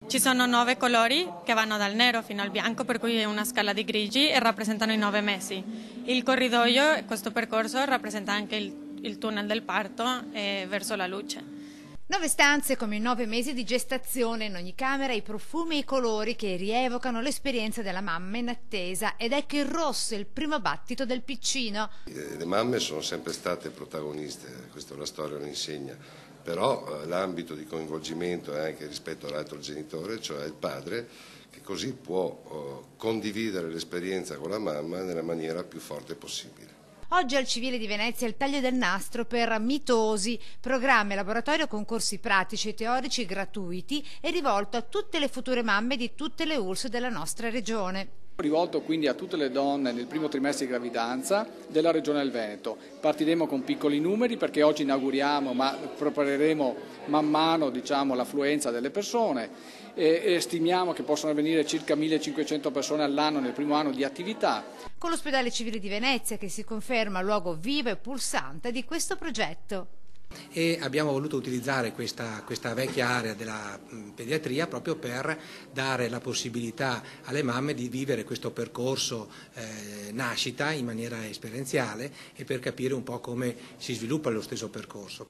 Ci sono 9 colori che vanno dal nero fino al bianco, per cui è una scala di grigi e rappresentano i 9 mesi. Il corridoio, questo percorso, rappresenta anche il tunnel del parto verso la luce. 9 stanze come i 9 mesi di gestazione, in ogni camera i profumi e i colori che rievocano l'esperienza della mamma in attesa, ed ecco il rosso, il primo battito del piccino. Le mamme sono sempre state protagoniste, questa la storia lo insegna, però l'ambito di coinvolgimento è anche rispetto all'altro genitore, cioè il padre, che così può condividere l'esperienza con la mamma nella maniera più forte possibile. Oggi al Civile di Venezia il taglio del nastro per Mitosi, programma e laboratorio con corsi pratici e teorici gratuiti e rivolto a tutte le future mamme di tutte le ULSS della nostra regione. Rivolto quindi a tutte le donne nel primo trimestre di gravidanza della Regione del Veneto. Partiremo con piccoli numeri perché oggi inauguriamo, ma prepareremo man mano l'affluenza delle persone e stimiamo che possano venire circa 1500 persone all'anno nel primo anno di attività. Con l'Ospedale Civile di Venezia che si conferma luogo vivo e pulsante di questo progetto. E abbiamo voluto utilizzare questa vecchia area della pediatria proprio per dare la possibilità alle mamme di vivere questo percorso nascita in maniera esperienziale e per capire un po' come si sviluppa lo stesso percorso.